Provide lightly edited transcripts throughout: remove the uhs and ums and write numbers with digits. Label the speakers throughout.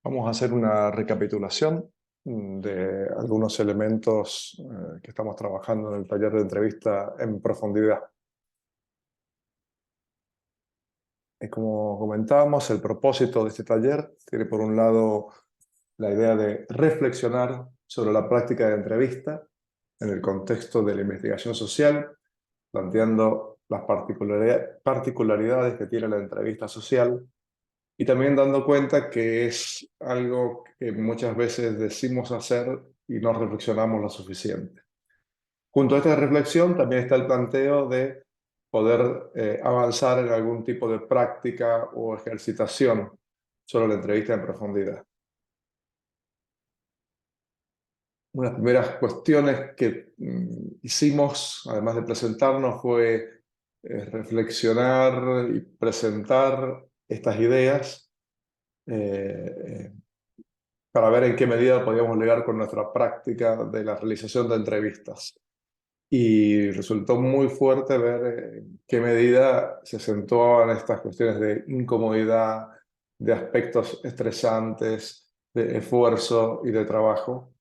Speaker 1: Vamos a hacer una recapitulación de algunos elementos que estamos trabajando en el taller de entrevista en profundidad. Como comentábamos, el propósito de este taller tiene por un lado la idea de reflexionar sobre la práctica de entrevista en el contexto de la investigación social, planteando las particularidades que tiene la entrevista social y también dando cuenta que es algo que muchas veces decimos hacer y no reflexionamos lo suficiente. Junto a esta reflexión también está el planteo de poder avanzar en algún tipo de práctica o ejercitación sobre la entrevista en profundidad. Una de las primeras cuestiones que hicimos, además de presentarnos, fue reflexionar y presentar estas ideas para ver en qué medida podíamos ligar con nuestra práctica de la realización de entrevistas. Y resultó muy fuerte ver en qué medida se acentuaban estas cuestiones de incomodidad, de aspectos estresantes, de esfuerzo y de trabajo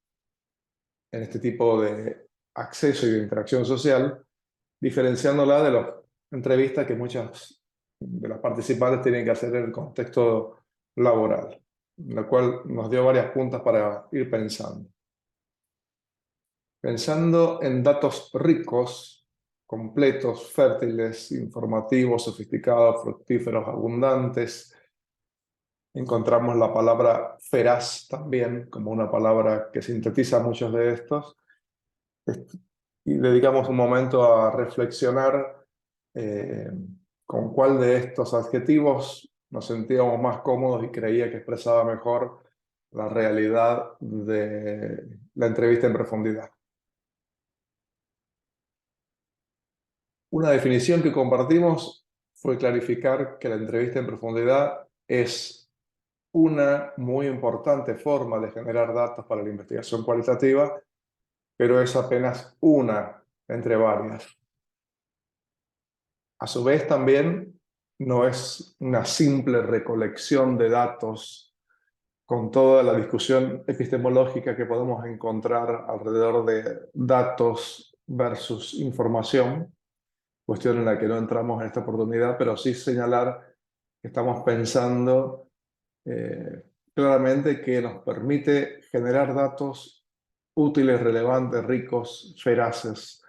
Speaker 1: en este tipo de acceso y de interacción social, diferenciándola de las entrevistas que muchas de las participantes tienen que hacer en el contexto laboral, lo cual nos dio varias puntas para ir pensando. Pensando en datos ricos, completos, fértiles, informativos, sofisticados, fructíferos, abundantes, encontramos la palabra feraz también como una palabra que sintetiza muchos de estos, y dedicamos un momento a reflexionar con cuál de estos adjetivos nos sentíamos más cómodos y creía que expresaba mejor la realidad de la entrevista en profundidad. Una definición que compartimos fue clarificar que la entrevista en profundidad es una muy importante forma de generar datos para la investigación cualitativa, pero es apenas una entre varias. A su vez, también no es una simple recolección de datos con toda la discusión epistemológica que podemos encontrar alrededor de datos versus información, cuestión en la que no entramos en esta oportunidad, pero sí señalar que estamos pensando claramente que nos permite generar datos útiles, relevantes, ricos, veraces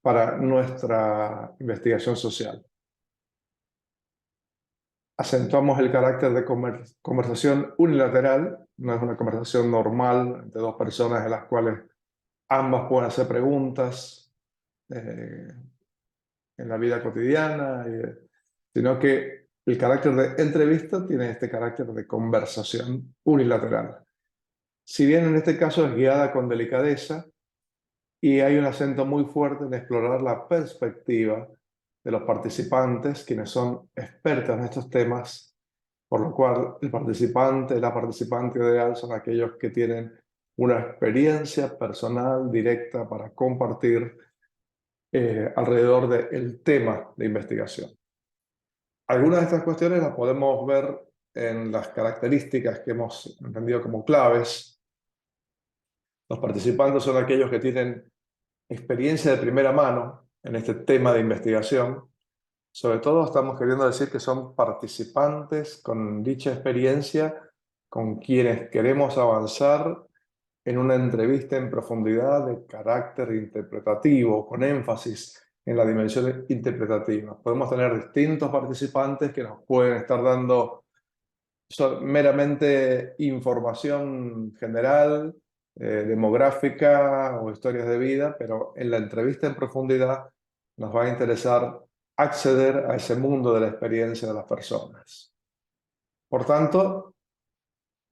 Speaker 1: para nuestra investigación social. Acentuamos el carácter de conversación unilateral, no es una conversación normal entre dos personas en las cuales ambas pueden hacer preguntas en la vida cotidiana, sino que el carácter de entrevista tiene este carácter de conversación unilateral. Si bien en este caso es guiada con delicadeza y hay un acento muy fuerte en explorar la perspectiva de los participantes, quienes son expertos en estos temas, por lo cual el participante, la participante ideal son aquellos que tienen una experiencia personal directa para compartir alrededor del tema de investigación. Algunas de estas cuestiones las podemos ver en las características que hemos entendido como claves. Los participantes son aquellos que tienen experiencia de primera mano en este tema de investigación. Sobre todo estamos queriendo decir que son participantes con dicha experiencia con quienes queremos avanzar en una entrevista en profundidad de carácter interpretativo, con énfasis en la dimensión interpretativa. Podemos tener distintos participantes que nos pueden estar dando meramente información general, demográfica o historias de vida, pero en la entrevista en profundidad nos va a interesar acceder a ese mundo de la experiencia de las personas. Por tanto,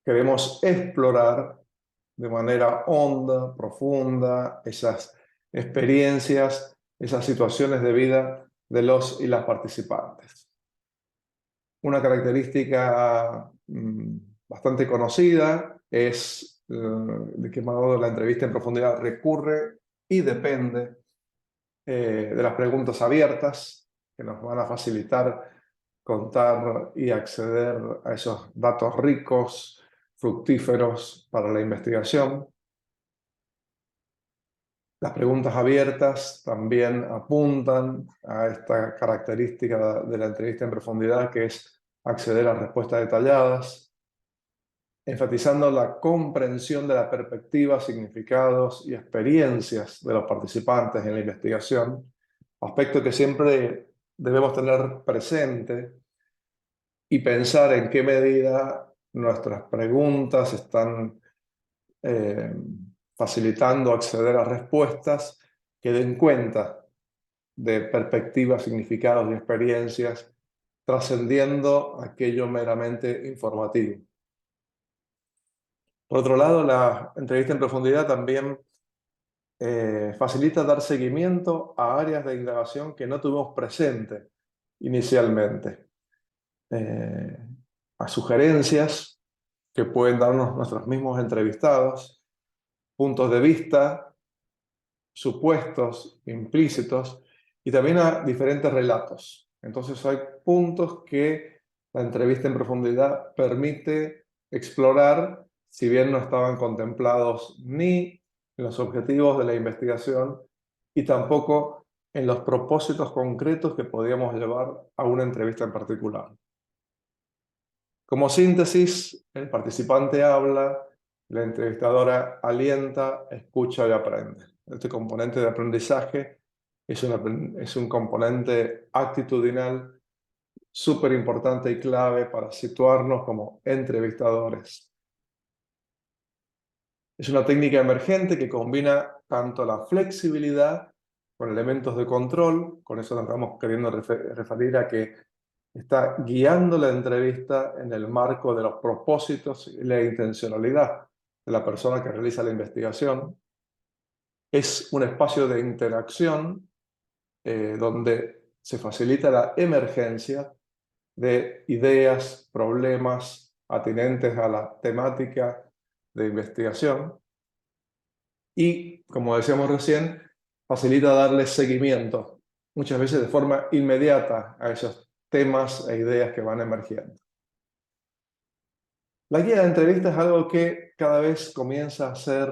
Speaker 1: queremos explorar de manera honda, profunda, esas experiencias, esas situaciones de vida de los y las participantes. Una característica bastante conocida es de qué modo la entrevista en profundidad recurre y depende de las preguntas abiertas que nos van a facilitar contar y acceder a esos datos ricos, fructíferos para la investigación. Las preguntas abiertas también apuntan a esta característica de la entrevista en profundidad, que es acceder a respuestas detalladas, enfatizando la comprensión de la perspectiva, significados y experiencias de los participantes en la investigación, aspecto que siempre debemos tener presente y pensar en qué medida nuestras preguntas están facilitando acceder a respuestas que den cuenta de perspectivas, significados y experiencias, trascendiendo aquello meramente informativo. Por otro lado, la entrevista en profundidad también facilita dar seguimiento a áreas de indagación que no tuvimos presente inicialmente, a sugerencias que pueden darnos nuestros mismos entrevistados, puntos de vista, supuestos implícitos y también a diferentes relatos. Entonces hay puntos que la entrevista en profundidad permite explorar, si bien no estaban contemplados ni en los objetivos de la investigación y tampoco en los propósitos concretos que podíamos llevar a una entrevista en particular. Como síntesis, el participante habla, la entrevistadora alienta, escucha y aprende. Este componente de aprendizaje es un componente actitudinal súper importante y clave para situarnos como entrevistadores. Es una técnica emergente que combina tanto la flexibilidad con elementos de control, con eso nos estamos queriendo referir a que está guiando la entrevista en el marco de los propósitos y la intencionalidad de la persona que realiza la investigación. Es un espacio de interacción donde se facilita la emergencia de ideas, problemas atinentes a la temática de investigación y, como decíamos recién, facilita darle seguimiento, muchas veces de forma inmediata, a esos temas e ideas que van emergiendo. La guía de entrevista es algo que cada vez comienza a ser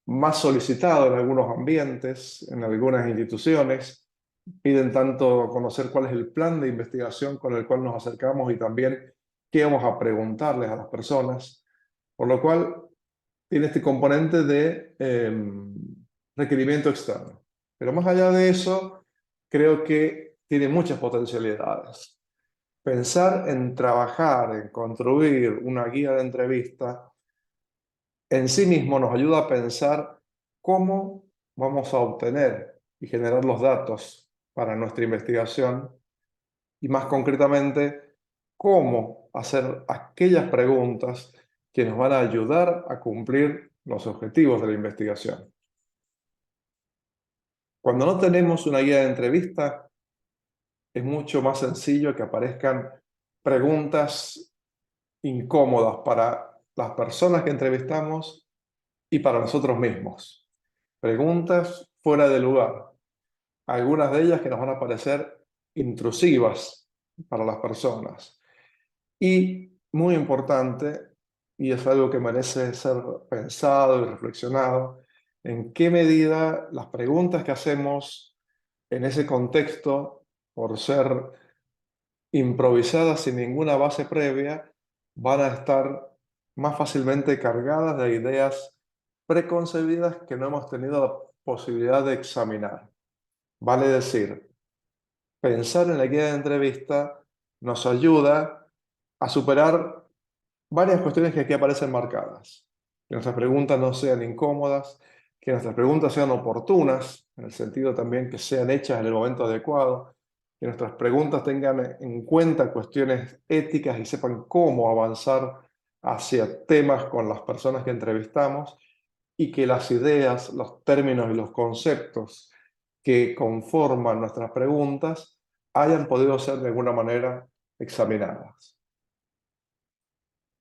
Speaker 1: más solicitado en algunos ambientes, en algunas instituciones. Piden tanto conocer cuál es el plan de investigación con el cual nos acercamos y también qué vamos a preguntarles a las personas, por lo cual tiene este componente de requerimiento externo. Pero más allá de eso, creo que tiene muchas potencialidades. Pensar en trabajar, en construir una guía de entrevista, en sí mismo nos ayuda a pensar cómo vamos a obtener y generar los datos para nuestra investigación y, más concretamente, cómo hacer aquellas preguntas que nos van a ayudar a cumplir los objetivos de la investigación. Cuando no tenemos una guía de entrevista, es mucho más sencillo que aparezcan preguntas incómodas para las personas que entrevistamos y para nosotros mismos. Preguntas fuera de lugar. Algunas de ellas que nos van a parecer intrusivas para las personas. Y muy importante, y es algo que merece ser pensado y reflexionado, en qué medida las preguntas que hacemos en ese contexto, por ser improvisadas sin ninguna base previa, van a estar más fácilmente cargadas de ideas preconcebidas que no hemos tenido la posibilidad de examinar. Vale decir, pensar en la guía de entrevista nos ayuda a superar varias cuestiones que aquí aparecen marcadas. Que nuestras preguntas no sean incómodas, que nuestras preguntas sean oportunas, en el sentido también que sean hechas en el momento adecuado, que nuestras preguntas tengan en cuenta cuestiones éticas y sepan cómo avanzar hacia temas con las personas que entrevistamos, y que las ideas, los términos y los conceptos que conforman nuestras preguntas hayan podido ser de alguna manera examinadas.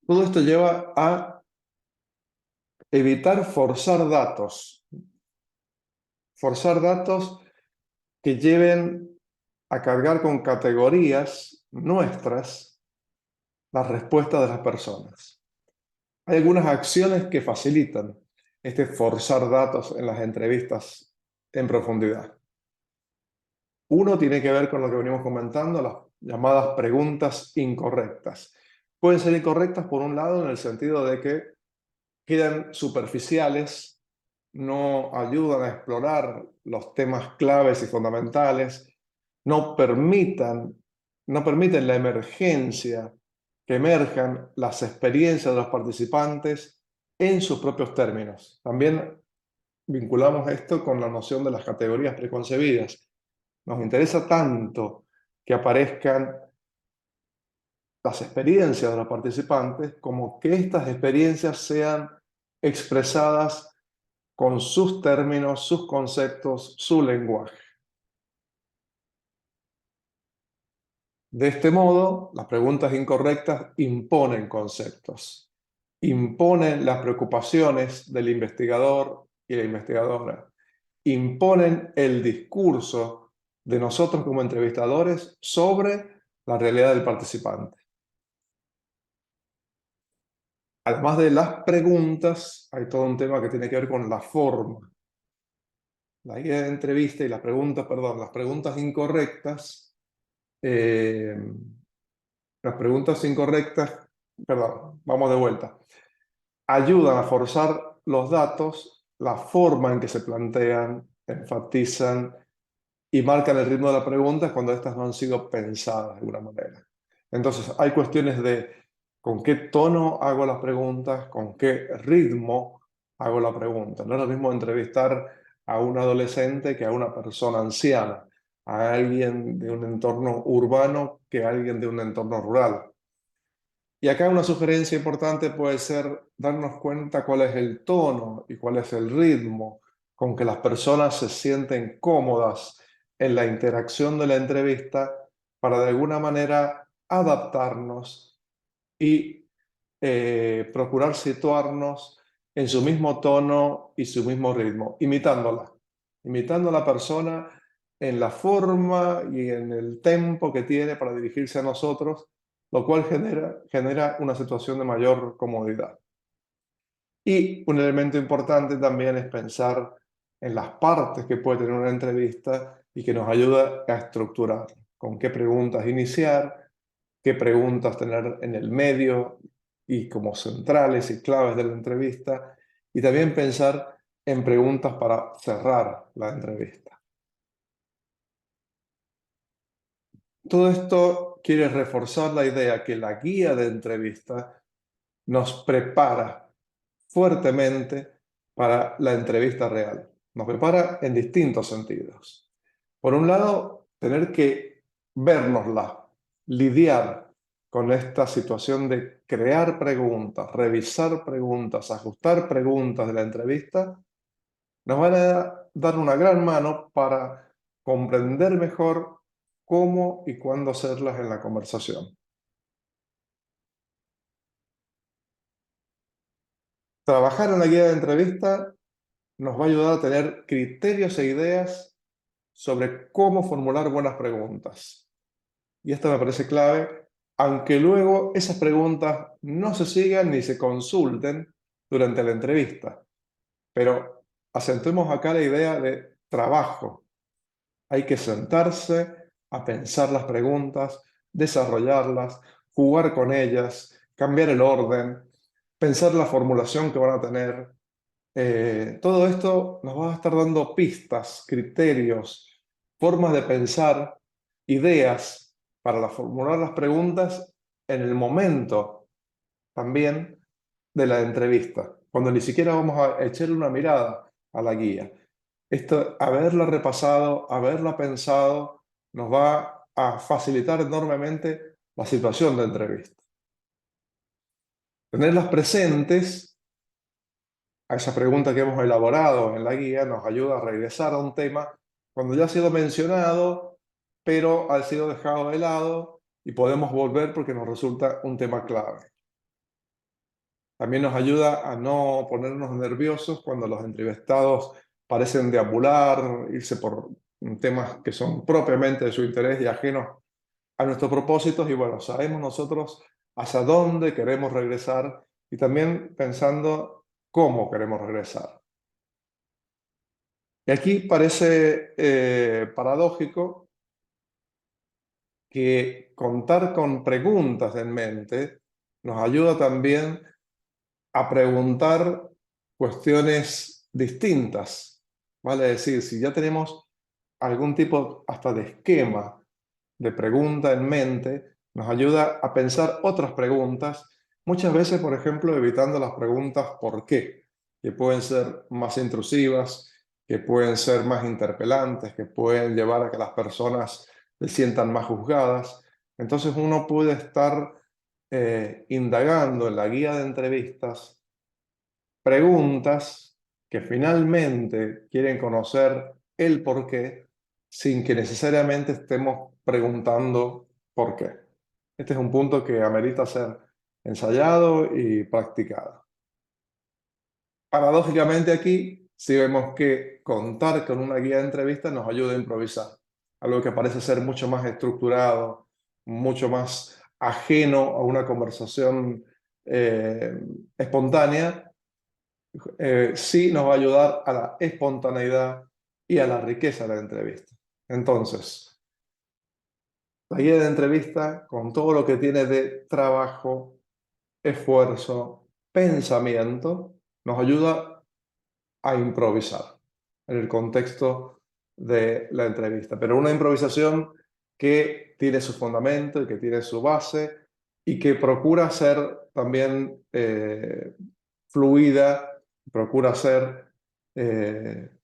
Speaker 1: Todo esto lleva a evitar forzar datos que lleven a cargar con categorías nuestras las respuestas de las personas. Hay algunas acciones que facilitan este forzar datos en las entrevistas en profundidad. Uno tiene que ver con lo que venimos comentando, las llamadas preguntas incorrectas. Pueden ser incorrectas por un lado en el sentido de que quedan superficiales, no ayudan a explorar los temas claves y fundamentales, no permiten la emergencia, que emerjan las experiencias de los participantes en sus propios términos. También vinculamos esto con la noción de las categorías preconcebidas. Nos interesa tanto que aparezcan las experiencias de los participantes como que estas experiencias sean expresadas con sus términos, sus conceptos, su lenguaje. De este modo, las preguntas incorrectas imponen conceptos, imponen las preocupaciones del investigador y la investigadora, imponen el discurso de nosotros como entrevistadores sobre la realidad del participante. Además de las preguntas, hay todo un tema que tiene que ver con la forma. La guía de entrevista y las preguntas incorrectas, eh, vamos de vuelta, ayudan a forzar los datos, la forma en que se plantean, enfatizan y marcan el ritmo de la pregunta cuando estas no han sido pensadas de alguna manera. Entonces, hay cuestiones de con qué tono hago las preguntas, con qué ritmo hago la pregunta. No es lo mismo entrevistar a un adolescente que a una persona anciana, a alguien de un entorno urbano que a alguien de un entorno rural. Y acá una sugerencia importante puede ser darnos cuenta cuál es el tono y cuál es el ritmo con que las personas se sienten cómodas en la interacción de la entrevista para de alguna manera adaptarnos y procurar situarnos en su mismo tono y su mismo ritmo, imitando a la persona en la forma y en el tempo que tiene para dirigirse a nosotros, lo cual genera una situación de mayor comodidad. Y un elemento importante también es pensar en las partes que puede tener una entrevista y que nos ayuda a estructurar, con qué preguntas iniciar, qué preguntas tener en el medio y como centrales y claves de la entrevista, y también pensar en preguntas para cerrar la entrevista. Todo esto quiere reforzar la idea que la guía de entrevista nos prepara fuertemente para la entrevista real. Nos prepara en distintos sentidos. Por un lado, tener que vernosla, lidiar con esta situación de crear preguntas, revisar preguntas, ajustar preguntas de la entrevista, nos van a dar una gran mano para comprender mejor cómo y cuándo hacerlas en la conversación. Trabajar en la guía de entrevista nos va a ayudar a tener criterios e ideas sobre cómo formular buenas preguntas. Y esto me parece clave, aunque luego esas preguntas no se sigan ni se consulten durante la entrevista. Pero acentuemos acá la idea de trabajo. Hay que sentarse a pensar las preguntas, desarrollarlas, jugar con ellas, cambiar el orden, pensar la formulación que van a tener. Todo esto nos va a estar dando pistas, criterios, formas de pensar, ideas para formular las preguntas en el momento también de la entrevista, cuando ni siquiera vamos a echarle una mirada a la guía. Esto, haberla repasado, haberla pensado, nos va a facilitar enormemente la situación de entrevista. Tenerlas presentes a esa pregunta que hemos elaborado en la guía nos ayuda a regresar a un tema cuando ya ha sido mencionado, pero ha sido dejado de lado y podemos volver porque nos resulta un tema clave. También nos ayuda a no ponernos nerviosos cuando los entrevistados parecen deambular, irse por temas que son propiamente de su interés y ajenos a nuestros propósitos. Y bueno, sabemos nosotros hacia dónde queremos regresar y también pensando cómo queremos regresar. Y aquí parece paradójico que contar con preguntas en mente nos ayuda también a preguntar cuestiones distintas, ¿vale? Es decir, si ya tenemos algún tipo hasta de esquema de pregunta en mente, nos ayuda a pensar otras preguntas, muchas veces, por ejemplo, evitando las preguntas ¿por qué?, que pueden ser más intrusivas, que pueden ser más interpelantes, que pueden llevar a que las personas se sientan más juzgadas. Entonces uno puede estar indagando en la guía de entrevistas preguntas que finalmente quieren conocer el por qué, sin que necesariamente estemos preguntando por qué. Este es un punto que amerita ser ensayado y practicado. Paradójicamente aquí, sí vemos que contar con una guía de entrevista nos ayuda a improvisar, algo que parece ser mucho más estructurado, mucho más ajeno a una conversación espontánea. Sí nos va a ayudar a la espontaneidad y a la riqueza de la entrevista. Entonces, la guía de entrevista, con todo lo que tiene de trabajo, esfuerzo, pensamiento, nos ayuda a improvisar en el contexto de la entrevista. Pero una improvisación que tiene su fundamento y que tiene su base y que procura ser también fluida, procura ser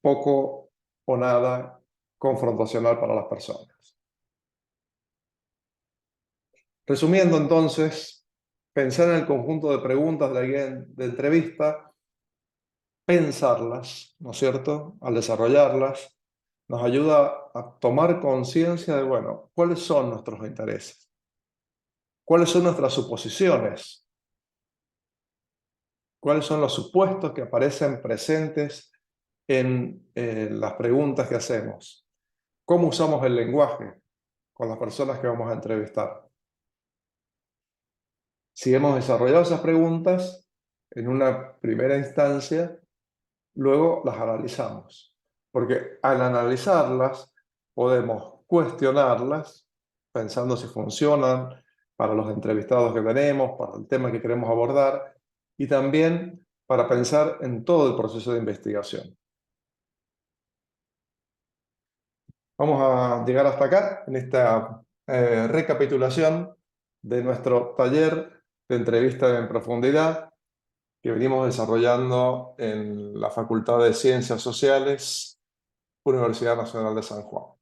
Speaker 1: poco o nada confrontacional para las personas. Resumiendo entonces, pensar en el conjunto de preguntas de la guía de entrevista, pensarlas, ¿no es cierto?, al desarrollarlas, nos ayuda a tomar conciencia de, bueno, ¿cuáles son nuestros intereses? ¿Cuáles son nuestras suposiciones? ¿Cuáles son los supuestos que aparecen presentes en las preguntas que hacemos? ¿Cómo usamos el lenguaje con las personas que vamos a entrevistar? Si hemos desarrollado esas preguntas en una primera instancia, luego las analizamos, porque al analizarlas podemos cuestionarlas, pensando si funcionan para los entrevistados que tenemos, para el tema que queremos abordar, y también para pensar en todo el proceso de investigación. Vamos a llegar hasta acá, en esta recapitulación de nuestro taller de entrevista en profundidad que venimos desarrollando en la Facultad de Ciencias Sociales, Universidad Nacional de San Juan.